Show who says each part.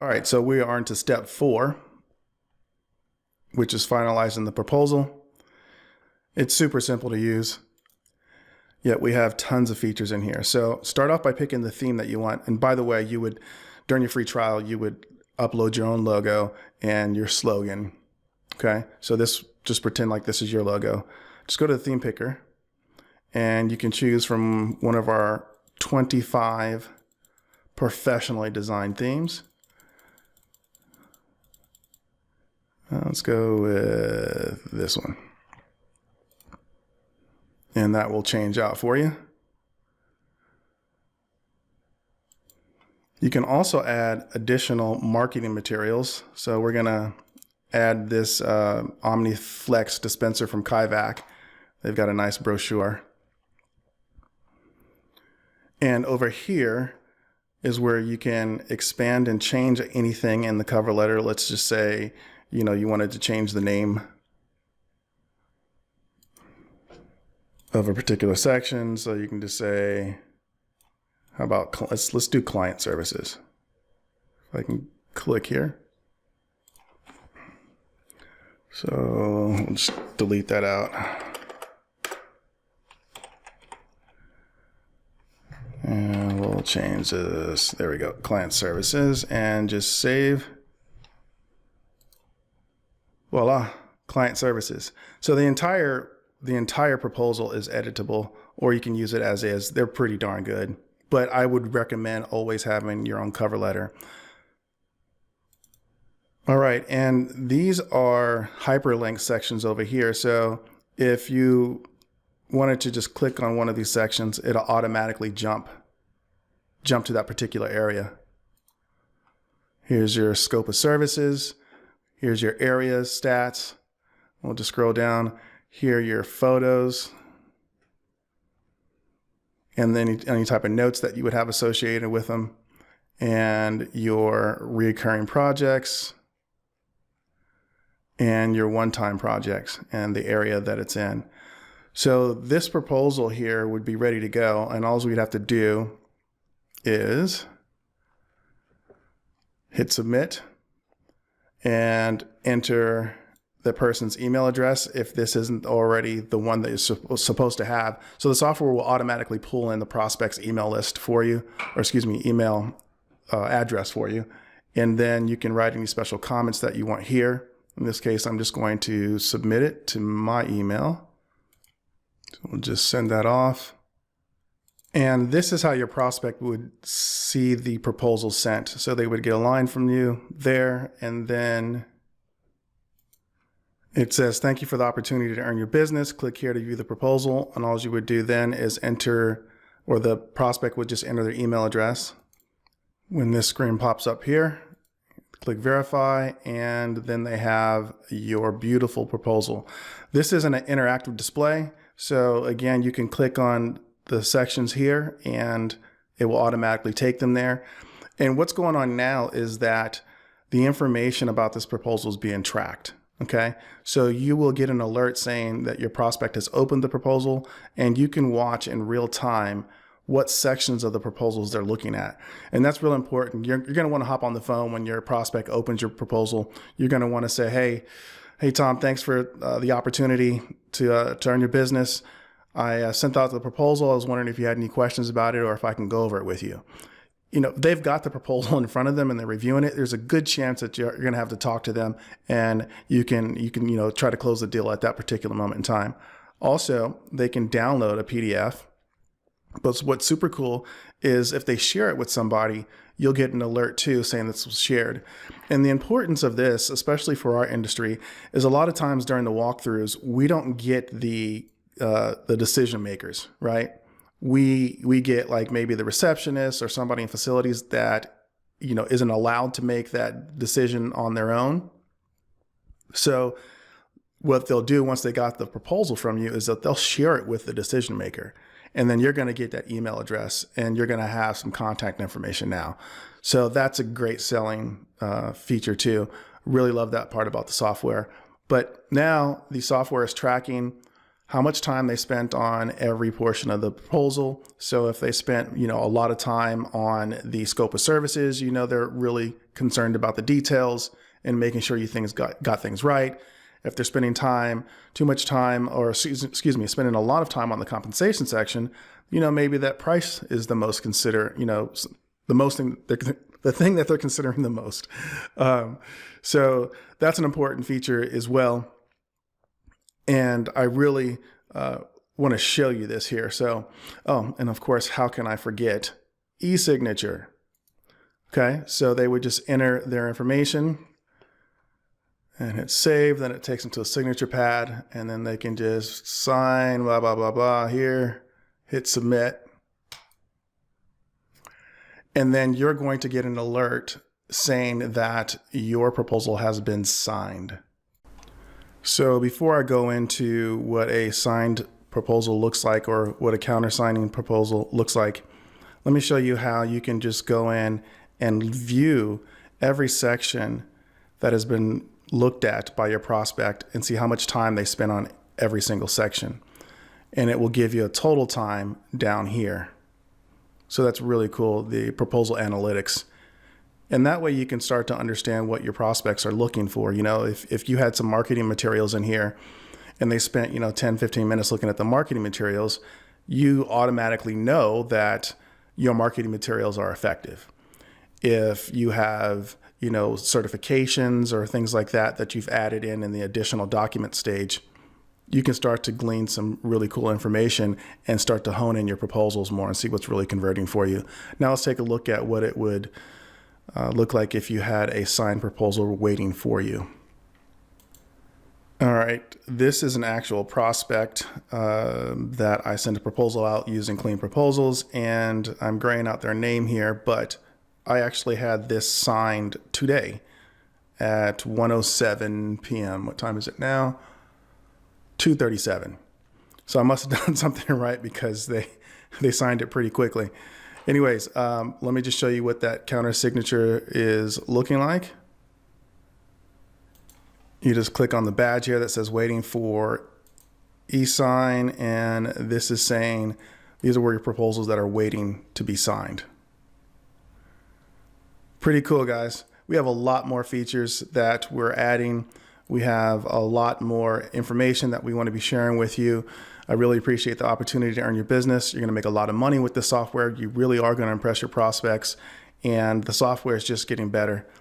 Speaker 1: All right, so we are into step 4, which is finalizing the proposal. It's super simple to use, yet we have tons of features in here. So start off by picking the theme that you want. And by the way, during your free trial, you would upload your own logo and your slogan. Okay, so just pretend like this is your logo. Just go to the theme picker and you can choose from one of our 25 professionally designed themes. Let's go with this one. And that will change out for you. You can also add additional marketing materials. So we're gonna add this OmniFlex dispenser from Kaivac. They've got a nice brochure. And over here is where you can expand and change anything in the cover letter. Let's just say, you wanted to change the name of a particular section. So you can just say, how about, let's do client services. If I can click here. So we'll just delete that out. And we'll change this, there we go, client services, and just save. Voila, client services. So the entire proposal is editable, or you can use it as is. They're pretty darn good, but I would recommend always having your own cover letter. All right, and these are hyperlink sections over here. So if you wanted to just click on one of these sections, it'll automatically jump to that particular area. Here's your scope of services. Here's your area stats. We'll just scroll down. Here are your photos. And then any type of notes that you would have associated with them. And your recurring projects. And your one-time projects and the area that it's in. So this proposal here would be ready to go. And all we'd have to do is hit submit and enter the person's email address if this isn't already the one that you're supposed to have. So the software will automatically pull in the prospect's email list for you, or excuse me, email address for you. And then you can write any special comments that you want here. In this case, I'm just going to submit it to my email. So we'll just send that off. And this is how your prospect would see the proposal sent. So they would get a line from you there, and then it says, thank you for the opportunity to earn your business. Click here to view the proposal. And all you would do then is enter, or the prospect would just enter their email address. When this screen pops up here, click verify, and then they have your beautiful proposal. This isn't an interactive display. So again, you can click on the sections here and it will automatically take them there. And what's going on now is that the information about this proposal is being tracked. Okay, so you will get an alert saying that your prospect has opened the proposal, and you can watch in real time what sections of the proposals they're looking at. And that's real important. You're going to want to hop on the phone when your prospect opens your proposal. You're going to want to say, hey Tom, thanks for the opportunity to earn your business. I sent out the proposal. I was wondering if you had any questions about it or if I can go over it with you. They've got the proposal in front of them and they're reviewing it. There's a good chance that you're going to have to talk to them, and you can try to close the deal at that particular moment in time. Also, they can download a PDF. But what's super cool is if they share it with somebody, you'll get an alert too saying this was shared. And the importance of this, especially for our industry, is a lot of times during the walkthroughs, we don't get the decision makers, right? We get like maybe the receptionist or somebody in facilities that, isn't allowed to make that decision on their own. So what they'll do once they got the proposal from you is that they'll share it with the decision maker. And then you're going to get that email address and you're going to have some contact information now. So that's a great selling feature too. Really love that part about the software. But now the software is tracking how much time they spent on every portion of the proposal. So if they spent, a lot of time on the scope of services, they're really concerned about the details and making sure you got things right. If they're spending too much time, or spending a lot of time on the compensation section, maybe that price is the most the thing that they're considering the most. So that's an important feature as well. And I really want to show you this here. So, and of course, how can I forget e-signature? Okay, so they would just enter their information and hit save. Then it takes them to a signature pad, and then they can just sign, blah, blah, blah, blah here, hit submit. And then you're going to get an alert saying that your proposal has been signed. So before I go into what a signed proposal looks like, or what a countersigning proposal looks like, let me show you how you can just go in and view every section that has been looked at by your prospect and see how much time they spent on every single section. And it will give you a total time down here. So that's really cool, the proposal analytics. And that way you can start to understand what your prospects are looking for. If you had some marketing materials in here and they spent, 10, 15 minutes looking at the marketing materials, you automatically know that your marketing materials are effective. If you have, certifications or things like that you've added in the additional document stage, you can start to glean some really cool information and start to hone in your proposals more and see what's really converting for you. Now let's take a look at what it would look like if you had a signed proposal waiting for you. All right, this is an actual prospect that I sent a proposal out using Clean Proposals, and I'm graying out their name here, but I actually had this signed today at 1:07 p.m. What time is it now? 2:37. So I must have done something right because they signed it pretty quickly. Anyways, let me just show you what that counter signature is looking like. You just click on the badge here that says waiting for e-sign, and this is saying these are your proposals that are waiting to be signed. Pretty cool, guys. We have a lot more features that we're adding. We have a lot more information that we want to be sharing with you. I really appreciate the opportunity to earn your business. You're going to make a lot of money with this software. You really are going to impress your prospects, and the software is just getting better.